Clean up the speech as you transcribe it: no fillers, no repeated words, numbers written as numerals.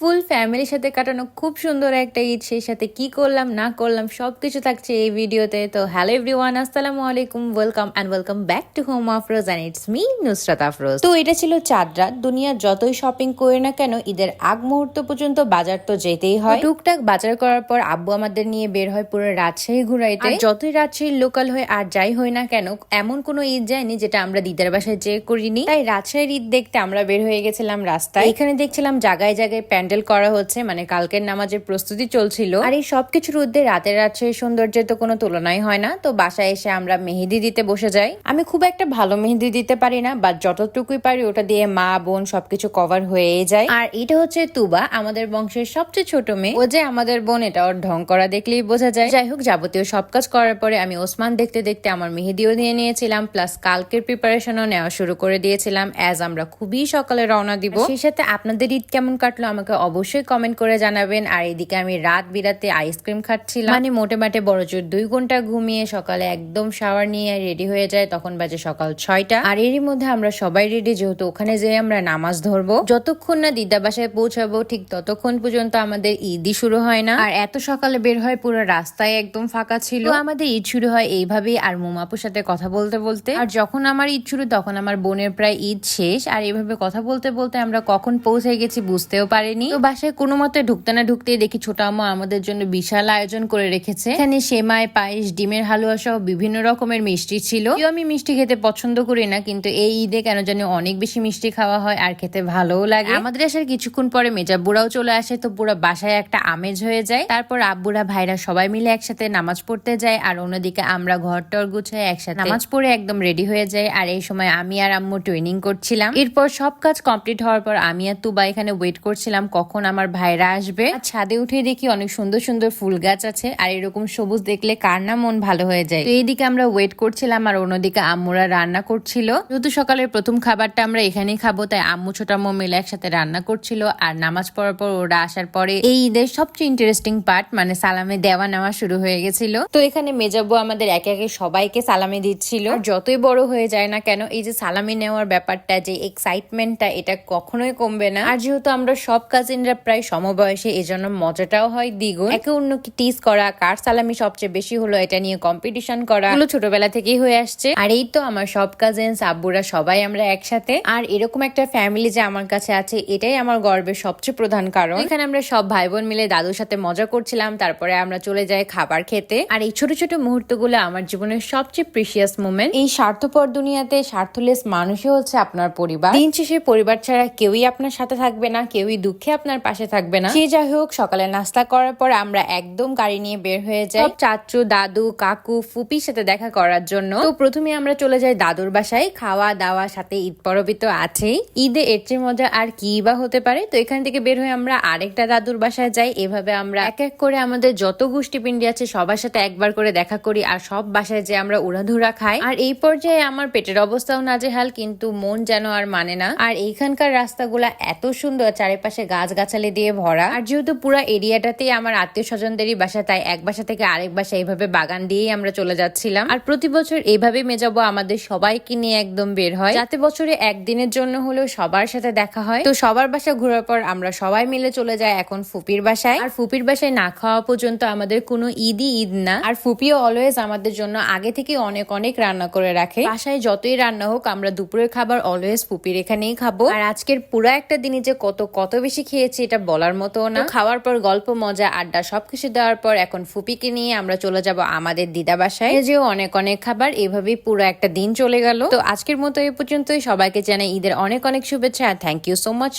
ফুল ফ্যামিলির সাথে কাটানো খুব সুন্দর একটা ঈদ, সেই সাথে কি করলাম না করলাম সবকিছু থাকছে এই ভিডিওতে। তো হ্যালো এভরিওয়ান, আসসালামু আলাইকুম, welcome back to home Afroz and it's me Nusrat Afroz. তো এটা ছিল চাঁদ রাত। দুনিয়ার যতই শপিং করি না কেন, ঈদের আগ মুহূর্ত পর্যন্ত বাজার তো যেতেই হয়। টুকটাক বাজার করার পর আব্বু আমাদের নিয়ে বের হয় পুরো রাজশাহী ঘুরাইতে। আর যতই রাজশাহীর লোকাল হয় আর যাই হয় না কেন, এমন কোনো ঈদ যায়নি যেটা আমরা দিদার বাসায় যেয়ে করিনি। তাই রাজশাহীর ঈদ দেখতে আমরা বের হয়ে গেছিলাম রাস্তায়। এখানে দেখছিলাম জায়গায় জায়গায় প্যান্ডেল করা হচ্ছে, মানে কালকের নামাজের প্রস্তুতি চলছিল। আর এই সবকিছুর ঊর্ধ্বে রাতের রাজশাহীর সৌন্দর্যের তো কোনো তুলনাই হয় না। তো বাসায় এসে আমরা মেহেদি দিতে বসে যাই। আমি খুব একটা ভালো মেহেদি দিতে পারি না, বাট যতটুকুই পারি ওটা দিয়ে মা বোন সবকিছু কভার হয়ে যায়। আর এটা হচ্ছে তুবা, আমাদের বংশের সবচেয়ে ছোট মেয়ে। ও যে আমাদের বোন এটা ওর ঢং করা দেখলেই বোঝা যায়। যাই হোক, যাবতীয় সব কাজ করার পরে আমি ওসমান দেখতে দেখতে আমার মেহেদিও দিয়ে নিয়েছিলাম, প্লাস কালকের প্রিপারেশনও নেওয়া শুরু করে দিয়েছিলাম, অ্যাজ আমরা খুবই সকালে রওনা দিব। সেই সাথে আপনাদের ঈদ কেমন কাটলো আমাকে অবশ্যই কমেন্ট করে জানাবেন। আর এদিকে আমি রাত বিরাতে আইসক্রিম খাচ্ছিলাম, মানে মোটে মাটে বড়জোর 2 ঘন্টা ঘুমিয়ে সকালে একদম শাওয়ার নিয়ে রেডি হয়ে যায়। তখন বাজে সকাল 6টা। আর এরই মধ্যে আমরা সবাই রেডি, যেহেতু ওখানে যেয়ে আমরা নামাজ ধরবো। যতক্ষণ না দিদা বাসায় পৌঁছাবো ঠিক ততক্ষণ পর্যন্ত আমাদের ঈদই শুরু হয় না। আর এত সকালে বের হয়, পুরো রাস্তায় একদম ফাঁকা ছিল। আমাদের ঈদ শুরু হয় এইভাবেই, আর মোমাপুর সাথে কথা বলতে বলতে। আর যখন আমার ঈদ শুরু তখন আমার বোনের প্রায় ঈদ শেষ। আর এইভাবে কথা বলতে বলতে আমরা কখন পৌঁছে গেছি বুঝতেও পারিনি। তো বাসায় কোনো মতে ঢুকতে না ঢুকতেই দেখি ছোট আম্মু আমাদের জন্য বিশাল আয়োজন করে রেখেছে। এখানে সেমাই, পায়েস, ডিমের হালুয়া সহ বিভিন্ন রকমের মিষ্টি ছিল। আমি মিষ্টি খেতে পছন্দ করি না, কিন্তু এই ঈদে কেন জানি অনেক বেশি মিষ্টি খাওয়া হয় আর খেতে ভালোও লাগে। আমাদের আসার কিছুক্ষণ পরে মেজাব্বুরাও চলে আসে, তো পুরো বাসায় একটা আমেজ হয়ে যায়। তারপর আব্বুরা ভাইরা সবাই মিলে একসাথে নামাজ পড়তে যায়। আর অন্যদিকে আমরা ঘর টর গুছায় একসাথে নামাজ পড়ে একদম রেডি হয়ে যায়। আর এই সময় আমি আর আম্মু ট্রেনিং করছিলাম। এরপর সব কাজ কমপ্লিট হওয়ার পর আমি আর তুবা এখানে ওয়েট করছিলাম কখন আমার ভাইরা আসবে। ছাদে উঠে দেখি অনেক সুন্দর সুন্দর ফুল গাছ আছে, আর এরকম সবুজ দেখলে কার না মন ভালো হয়ে যায়। তো এইদিকে আমরা ওয়েট করছিলাম, আর অন্যদিকে আম্মুরা রান্না করছিল। যেহেতু সকালের প্রথম খাবারটা আমরা এখানেই খাবো, তাই আম্মু ছোট আম্মু মিলে একসাথে রান্না করছিল। আর নামাজ পড়ার পর ওরা আসার পরে এই ঈদের সবচেয়ে ইন্টারেস্টিং পার্ট, মানে সালামে দেওয়া নেওয়া শুরু হয়ে গেছিল। তো এখানে মেজাব্বু আমাদের একে একে সবাইকে সালামি দিচ্ছিল। যতই বড় হয়ে যায় না কেন, এই যে সালামি নেওয়ার ব্যাপারটা, যে এক্সাইটমেন্টটা, এটা কখনোই কমবে না। আর যেহেতু আমরা সব কাজিনরা প্রায় সমবয়সী, এই জন্য মজাটাও হয় দ্বিগুণ। একে অন্যকে টিজ করা, কার সালামি সবচেয়ে বেশি হলো এটা নিয়ে কম্পিটিশন করা, এগুলো ছোটবেলা থেকেই হয়ে আসছে। আর এই তো আমার সব কাজিনস, আব্বুরা সবাই আমরা একসাথে। আর এরকম একটা ফ্যামিলি যে আমার কাছে আছে, এটাই আমার গর্বের সবচেয়ে প্রধান কারণ। এখানে আমরা সব ভাই বোন মিলে দাদুর সাথে মজা করছিলাম, তারপরে আমরা চলে যাই খাবার খেতে। আর এই ছোট ছোট মুহূর্তগুলো আমার জীবনের সবচেয়ে প্রিসিয়াস মোমেন্ট। এই স্বার্থপর দুনিয়াতে স্বার্থলেস মানুষই হচ্ছে আপনার পরিবার। দিন শেষে পরিবার ছাড়া কেউই আপনার সাথে থাকবে না, কেউই দুঃখে আপনার পাশে থাকবে না। সে যাই হোক, সকালে নাস্তা করার পর আমরা একদম গাড়ি নিয়ে বের হয়ে যাই চাচু, দাদু, কাকু, ফুপির সাথে দেখা করার জন্য। তো প্রথমে আমরা চলে যাই দাদুর বাসায়। খাওয়া দাওয়া সাথে ঈদ পরবই তো আছেই। ঈদে এর চেয়ে মজা আর কি বা হতে পারে। তো এখান থেকে বের হয়ে আমরা আরেকটা দাদুর বাসায় যাই। এভাবে আমরা এক এক করে আমাদের যত গোষ্ঠী পিন্ডি আছে সবার সাথে একবার করে দেখা করি, আর সব বাসায় যে আমরা উড়াধুরা খাই। আর এই পর্যায়ে আমার পেটের অবস্থাও নাজেহাল, কিন্তু মন যেন আর মানে না। আর এইখানকার রাস্তাগুলা এত সুন্দর, চারিপাশে গাছ গাছালি দিয়ে ভরা। আর যেহেতু পুরা এরিয়াটাতেই আমার আত্মীয় স্বজনদেরই বাসা, তাই এক বাসা থেকে আরেক বাসা এইভাবে বাগান দিয়েই আমরা চলে যাচ্ছিলাম। আর প্রতি বছর এইভাবে মেজাবো আমাদের সবাইকে নিয়ে একদম বের হয়, যাতে বছরে একদিনের জন্য হলেও সবার সাথে দেখা হয়। তো সবার বাসা ঘোরার পর আমরা সবাই মিলে চলে যাই এখন ফুপির বাসায়। আর ফুপির বাসায় না খাওয়া পর্যন্ত আমাদের কোনো ঈদই ঈদ না। আর ফুপিও অলওয়েজ আমাদের জন্য আগে থেকে অনেক অনেক রান্না করে রাখে। বাসায় যতই রান্না হোক, আমরা দুপুরের খাবার অলওয়েজ ফুপির এখানেই খাবো। আর আজকের পুরা একটা দিনই যে কত বেশি খেয়েছি এটা বলার মতো না। খাওয়ার পর গল্প, মজা, আড্ডা সবকিছু দেওয়ার পর এখন ফুপিকে নিয়ে আমরা চলে যাব আমাদের দিদা বাসায়। যে অনেক অনেক খাবার, এভাবেই পুরো একটা দিন চলে গেল। তো আজকের মতো এই পর্যন্তই। সবাইকে জানাই ঈদের অনেক অনেক শুভেচ্ছা। Thank you so much.